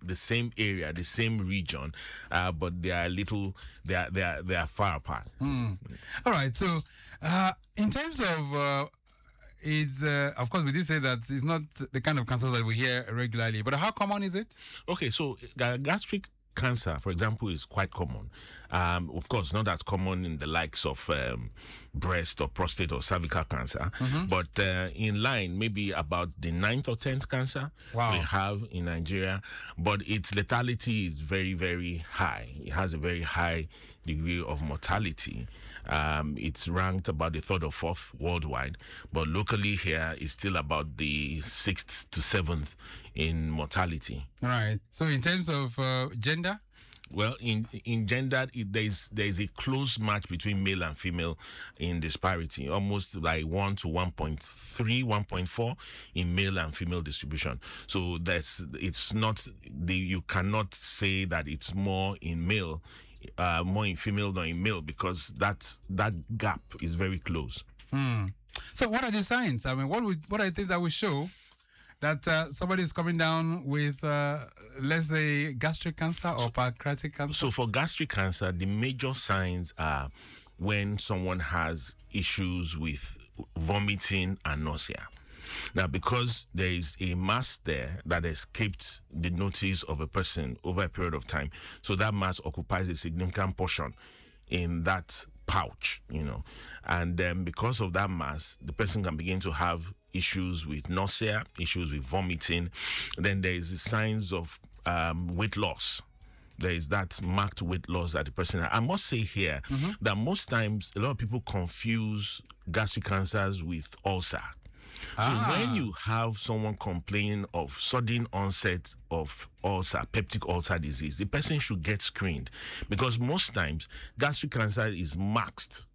area, the same region, but they are far apart. All right. So in terms of it's of course we did say that it's not the kind of cancers that we hear regularly, but how common is it? Okay, so gastric cancer, for example, is quite common. Of course, not as common in the likes of breast or prostate or cervical cancer, but in line, maybe about the 9th or 10th cancer we have in Nigeria. But its lethality is very, very high. It has a very high degree of mortality. It's ranked about the 3rd or 4th worldwide, but locally here is still about the 6th to 7th in mortality. All right. So in terms of gender? Well, in gender, there's a close match between male and female in disparity, almost like 1 to 1.3, 1.4 in male and female distribution. So you cannot say that it's more in male, more in female than in male, because that gap is very close. So what are the signs? I mean, what are the things that will show that somebody is coming down with, let's say, gastric cancer or pancreatic cancer? So for gastric cancer, the major signs are when someone has issues with vomiting and nausea. Now, because there is a mass there that escaped the notice of a person over a period of time, so that mass occupies a significant portion in that pouch, and then because of that mass, the person can begin to have issues with nausea, issues with vomiting. Then there is the signs of weight loss. There is that marked weight loss that the person has. I must say here that most times a lot of people confuse gastric cancers with ulcer. So when you have someone complaining of sudden onset of ulcer, peptic ulcer disease, the person should get screened, because most times gastric cancer is masked,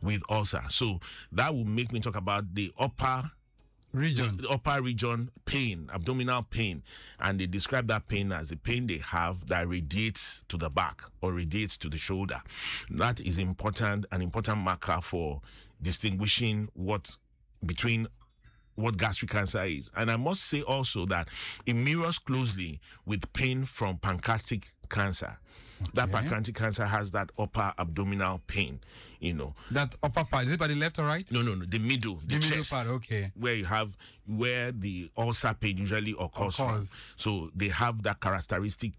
with ulcer. So that will make me talk about the upper region pain, abdominal pain, and they describe that pain as a pain they have that radiates to the back or radiates to the shoulder. That is an important marker for distinguishing between what gastric cancer is. And I must say also that it mirrors closely with pain from pancreatic cancer. Okay. That pancreatic cancer has that upper abdominal pain, That upper part, is it by the left or right? No, the middle, the chest, middle part, okay. Where the ulcer pain usually occurs from. So they have that characteristic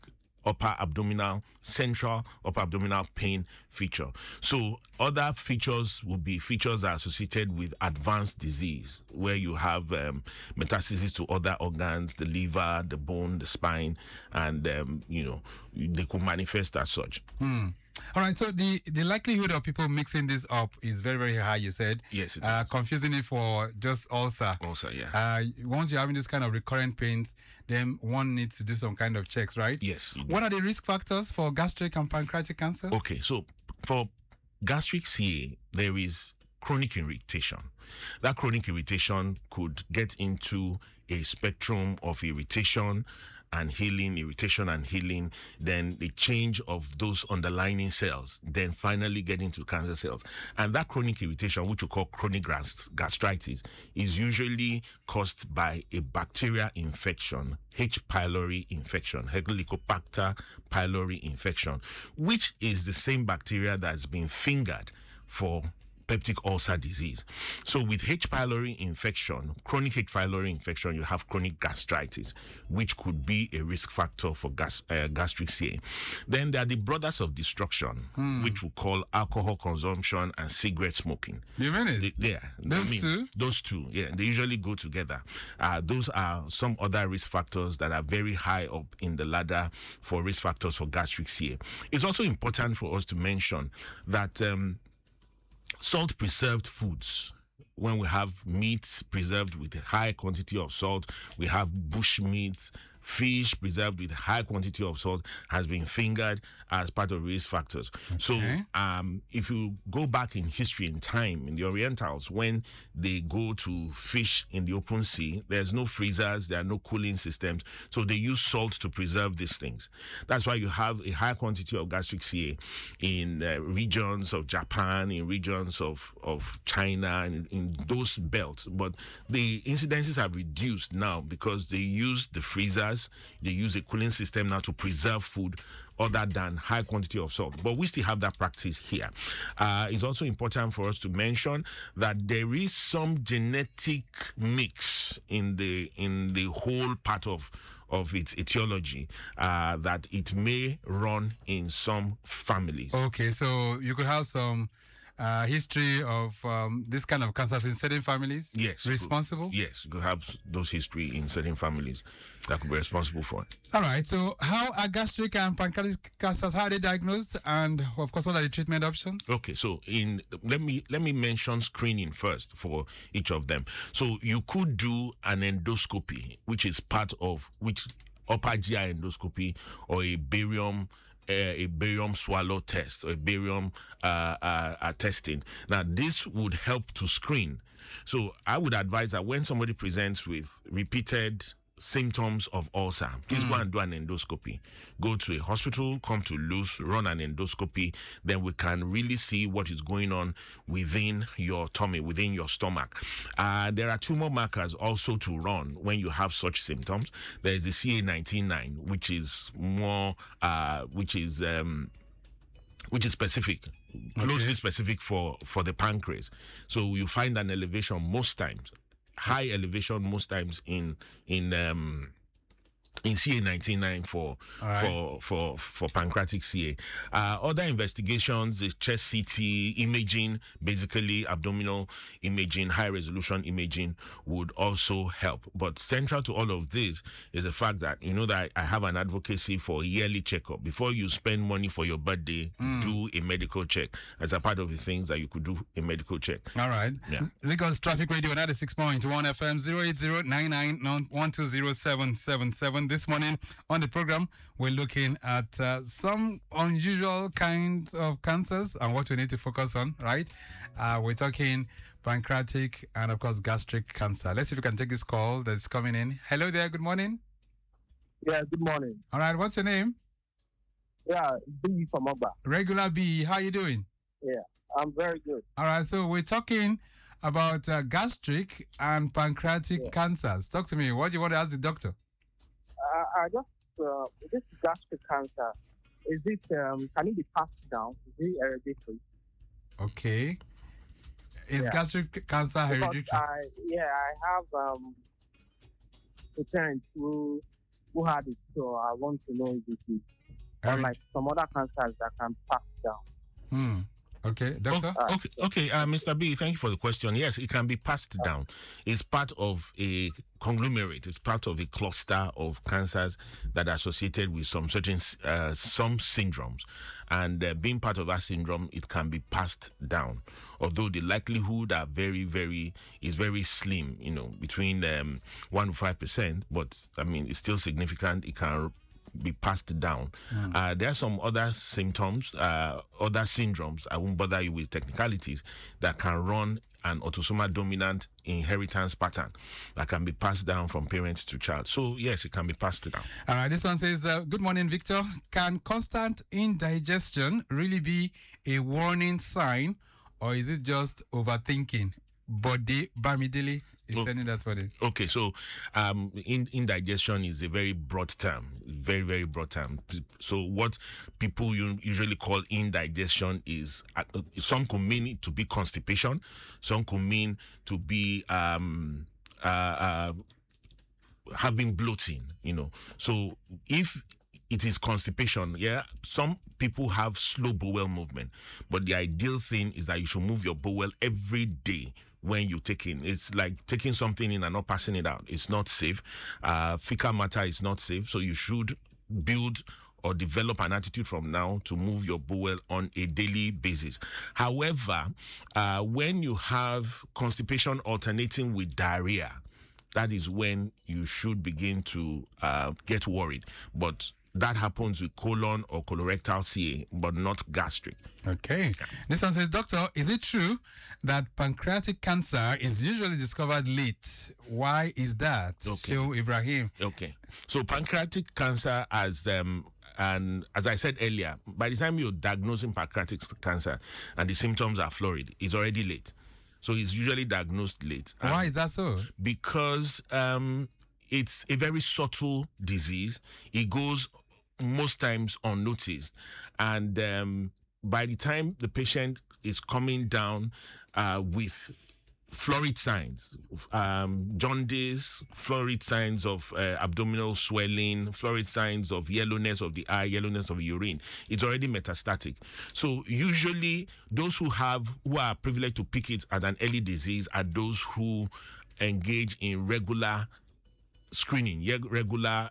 central upper abdominal pain feature. So other features would be features that are associated with advanced disease, where you have metastasis to other organs, the liver, the bone, the spine, and they could manifest as such. All right, so the likelihood of people mixing this up is very, very high, you said. Yes, it is. Confusing it for just ulcer. Ulcer, yeah. Once you're having this kind of recurrent pains, then one needs to do some kind of checks, right? Yes. What are the risk factors for gastric and pancreatic cancer? Okay, so for gastric CA, there is chronic irritation. That chronic irritation could get into a spectrum of irritation and healing, then the change of those underlying cells, then finally get into cancer cells. And that chronic irritation, which we call chronic gastritis, is usually caused by a bacterial infection, H. pylori infection, Helicobacter pylori infection, which is the same bacteria that's been fingered for peptic ulcer disease. So with H. pylori infection, chronic H. pylori infection, you have chronic gastritis, which could be a risk factor for gastric CA. Then there are the brothers of destruction, which we call alcohol consumption and cigarette smoking. You mean it? Those two, yeah, they usually go together. Those are some other risk factors that are very high up in the ladder for risk factors for gastric CA. It's also important for us to mention that salt preserved foods, when we have meat preserved with a high quantity of salt, we have bush meat, fish preserved with high quantity of salt, has been fingered as part of risk factors. Okay. So if you go back in history and time, in the Orientals, when they go to fish in the open sea, there's no freezers, there are no cooling systems, so they use salt to preserve these things. That's why you have a high quantity of gastric CA in regions of Japan, in regions of China, and in those belts. But the incidences have reduced now because they use the freezers, coolers. They use a cooling system now to preserve food other than high quantity of salt. But we still have that practice here. It's also important for us to mention that there is some genetic mix in the whole part of its etiology that it may run in some families. Okay, so you could have some history of this kind of cancers in certain families? Yes. Responsible? Yes, you could have those history in certain families that could be responsible for it. All right, so how are gastric and pancreatic cancers, how are they diagnosed? And of course, what are the treatment options? Okay, so let me mention screening first for each of them. So you could do an endoscopy, which is part of upper GI endoscopy, or a barium swallow test, or a barium testing. Now, this would help to screen. So I would advise that when somebody presents with repeated symptoms of ulcer, please go and do an endoscopy. Go to a hospital, come to Luth, run an endoscopy. Then we can really see what is going on within your tummy, within your stomach. There are tumor markers also to run when you have such symptoms. There is the CA19-9, which is more, which is specific, closely specific for the pancreas. So you find an elevation most times, high elevation most times in CA19-9 for pancreatic CA. Other investigations, the chest CT imaging, basically abdominal imaging, high resolution imaging would also help. But central to all of this is the fact that that I have an advocacy for a yearly checkup. Before you spend money for your birthday, do a medical check. As a part of the things that you could do a medical check. All right. Yeah. Lagos Traffic Radio 96.1 FM 08099120777. This morning on the program, we're looking at some unusual kinds of cancers and what we need to focus on, right? We're talking pancreatic and, of course, gastric cancer. Let's see if we can take this call that's coming in. Hello there. Good morning. Yeah, good morning. All right. What's your name? Yeah, B from Oba. Regular B. How you doing? Yeah, I'm very good. All right. So we're talking about gastric and pancreatic cancers. Talk to me. What do you want to ask the doctor? I just this gastric cancer, is it can it be passed down? Is it hereditary? Okay. Is gastric cancer hereditary? I have a parent who had it, so I want to know if it is unlike some other cancers that can pass down. Okay, doctor. Okay, Mr. B, thank you for the question. Yes, it can be passed down. It's part of a conglomerate. It's part of a cluster of cancers that are associated with some certain some syndromes, and being part of that syndrome, it can be passed down. Although the likelihood are very slim, between 1 to 5%. But I mean, it's still significant. It can be passed down. There are some other symptoms, other syndromes, I won't bother you with technicalities, that can run an autosomal dominant inheritance pattern that can be passed down from parent to child. So yes, it can be passed down. All right, this one says, good morning, Victor. Can constant indigestion really be a warning sign, or is it just overthinking? Body Bamidele is sending that for it. Okay, so indigestion is a very broad term, very broad term. So what people usually call indigestion is some could mean it to be constipation, some could mean to be having bloating. So if it is constipation, some people have slow bowel movement, but the ideal thing is that you should move your bowel every day. When you take in, it's like taking something in and not passing it out. It's not safe. Fecal matter is not safe. So you should build or develop an attitude from now to move your bowel on a daily basis. However, when you have constipation alternating with diarrhea, that is when you should begin to get worried. But that happens with colon or colorectal CA, but not gastric. Okay. This one says, Doctor, is it true that pancreatic cancer is usually discovered late? Why is that? So, Ibrahim. Okay. So, pancreatic cancer, as I said earlier, by the time you're diagnosing pancreatic cancer and the symptoms are florid, it's already late. So, it's usually diagnosed late. Why is that so? Because it's a very subtle disease. It goes most times unnoticed, and by the time the patient is coming down with florid signs, jaundice, florid signs of abdominal swelling, florid signs of yellowness of the eye, yellowness of urine, it's already metastatic. So usually those who are privileged to pick it at an early disease are those who engage in regular screening, regular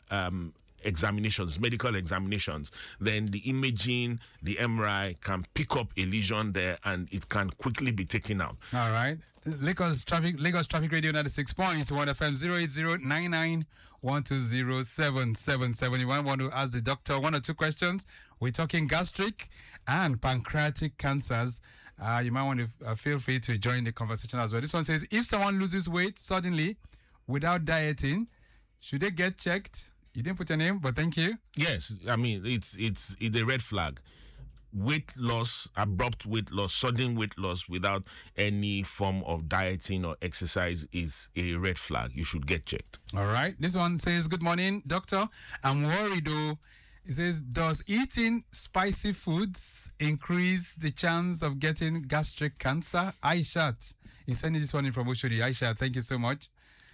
examinations, medical examinations. Then the imaging, the MRI can pick up a lesion there, and it can quickly be taken out. All right. Lagos Traffic Radio 96.1 FM 08099120777. You might want to ask the doctor one or two questions. We're talking gastric and pancreatic cancers. You might want to feel free to join the conversation as well. This one says, if someone loses weight suddenly without dieting, should they get checked? You didn't put your name, but thank you. Yes, I mean, it's a red flag. Weight loss, abrupt weight loss, sudden weight loss without any form of dieting or exercise is a red flag. You should get checked. All right. This one says, good morning, doctor. I'm worried though. It says, does eating spicy foods increase the chance of getting gastric cancer? Aishat is sending this one in from Oshodi. Aishat, thank you so much.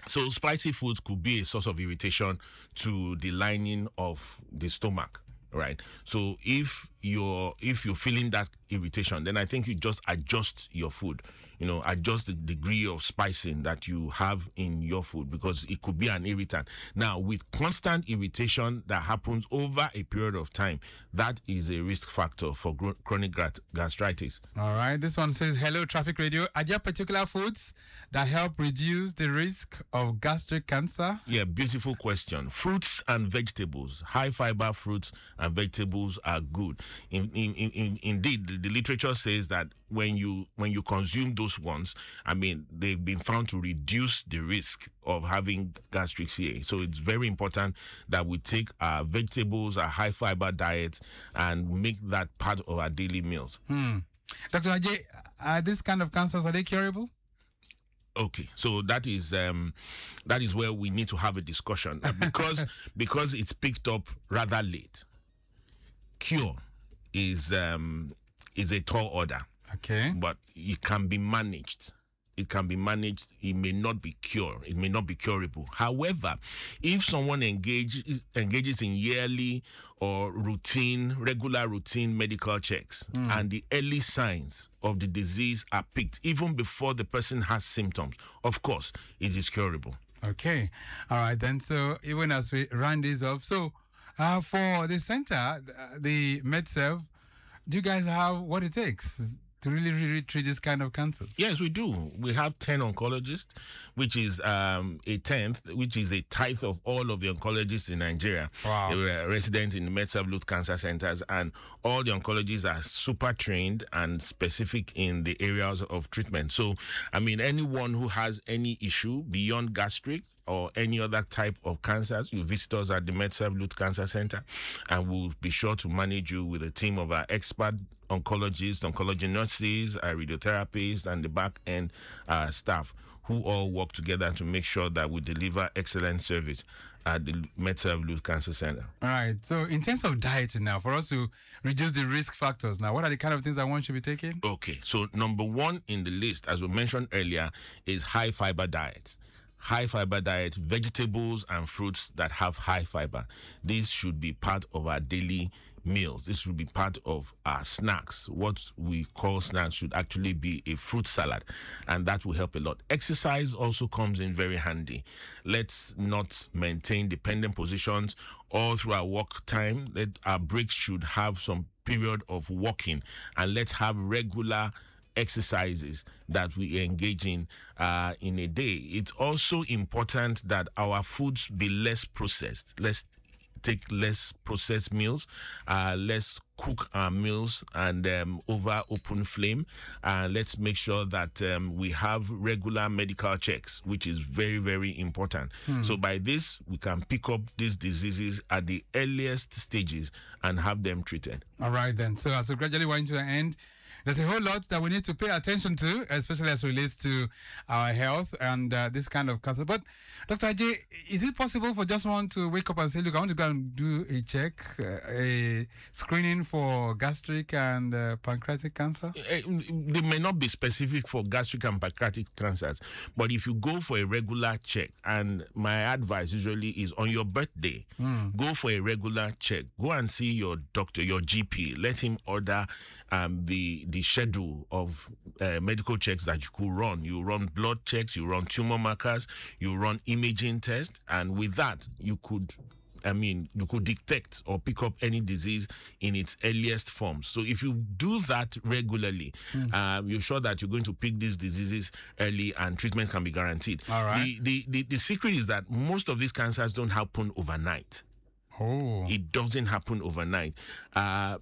So spicy foods could be a source of irritation to the lining of the stomach, right? So if you're feeling that irritation, then I think you just adjust your food. Adjust the degree of spicing that you have in your food, because it could be an irritant. Now, with constant irritation that happens over a period of time, that is a risk factor for chronic gastritis. All right. This one says, hello, Traffic Radio. Are there particular foods that help reduce the risk of gastric cancer? Yeah, beautiful question. Fruits and vegetables, high fiber fruits and vegetables are good. Indeed, the literature says that when you consume those ones, I mean, they've been found to reduce the risk of having gastric CA. So it's very important that we take our vegetables, our high fiber diets, and make that part of our daily meals. Dr. Ajay, are these kind of cancers, are they curable? Okay, so that is where we need to have a discussion because it's picked up rather late. Cure is a tall order. Okay. But it can be managed. It can be managed. It may not be cured. It may not be curable. However, if someone engages in yearly or regular routine medical checks, and the early signs of the disease are picked even before the person has symptoms, of course, it is curable. Okay. All right, then. So even as we round this up, so for the center, the MedServe, do you guys have what it takes to really treat this kind of cancers? Yes, we do. We have 10 oncologists, which is a tithe of all of the oncologists in Nigeria. Wow. They were resident in the MedServe Youth Cancer Centers, and all the oncologists are super trained and specific in the areas of treatment. So, I mean, anyone who has any issue beyond gastric or any other type of cancers, you visit us at the MedServe Youth Cancer Center, and we'll be sure to manage you with a team of our expert oncologists, oncology nurses, radiotherapists, and the back-end staff who all work together to make sure that we deliver excellent service at the MedServe Youth Cancer Center. All right. So in terms of dieting now, for us to reduce the risk factors now, what are the kind of things that one should be taking? Okay. So number one in the list, as we mentioned earlier, is high fiber diets. High fiber diet, vegetables and fruits that have high fiber. These should be part of our daily meals. This should be part of our snacks. What we call snacks should actually be a fruit salad, and that will help a lot. Exercise also comes in very handy. Let's not maintain dependent positions all through our work time. Our breaks should have some period of walking, and let's have regular exercises that we engage in a day. It's also important that our foods be less processed. Let's take less processed meals, let's cook our meals and over open flame. Let's make sure that we have regular medical checks, which is very, very important. So by this, we can pick up these diseases at the earliest stages and have them treated. All right, then. So as we gradually wind to the end, there's a whole lot that we need to pay attention to, especially as it relates to our health and this kind of cancer. But Dr. Ajay, is it possible for just one to wake up and say, look, I want to go and do a check, a screening for gastric and pancreatic cancer? They may not be specific for gastric and pancreatic cancers, but if you go for a regular check, and my advice usually is on your birthday, go for a regular check. Go and see your doctor, your GP. Let him order the schedule of medical checks that you could run. You run blood checks, you run tumor markers, you run imaging tests, and with that, you could detect or pick up any disease in its earliest form. So if you do that regularly, you're sure that you're going to pick these diseases early and treatment can be guaranteed. All right. The secret is that most of these cancers don't happen overnight. Oh. It doesn't happen overnight.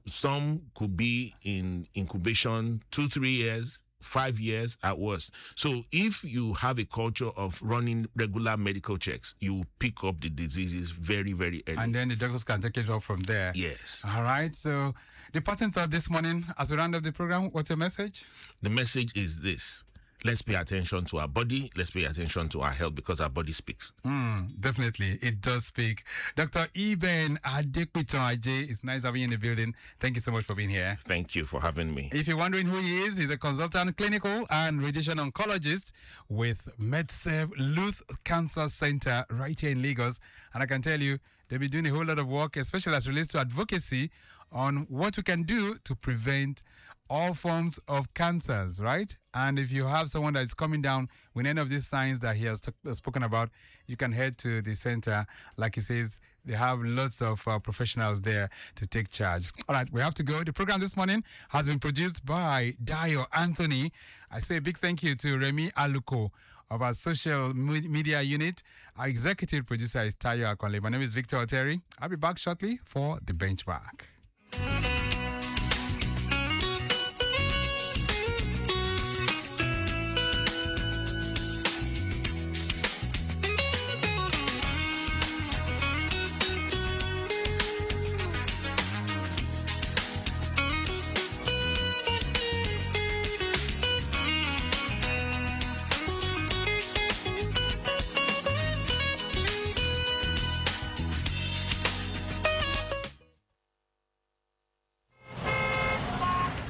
Some could be in incubation 2-3 years, 5 years at worst. So if you have a culture of running regular medical checks, you pick up the diseases very, very early. And then the doctors can take it up from there. Yes. All right. So the parting thought this morning, as we round up the program, what's your message? The message is this. Let's pay attention to our body. Let's pay attention to our health because our body speaks. Definitely, it does speak. Dr. Eben Adekpiton Ajay, it's nice having you in the building. Thank you so much for being here. Thank you for having me. If you're wondering who he is, he's a consultant clinical and radiation oncologist with MedServ Luth Cancer Center right here in Lagos. And I can tell you, they'll be doing a whole lot of work, especially as it relates to advocacy on what we can do to prevent all forms of cancers, right? And if you have someone that is coming down with any of these signs that he has spoken about, you can head to the center. Like he says, they have lots of professionals there to take charge. All right, we have to go. The program this morning has been produced by Dio Anthony. I say a big thank you to Remy Aluko of our social media unit. Our executive producer is Tayo Akonle. My name is Victor Oteri. I'll be back shortly for The Benchmark.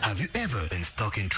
Have you ever been stuck in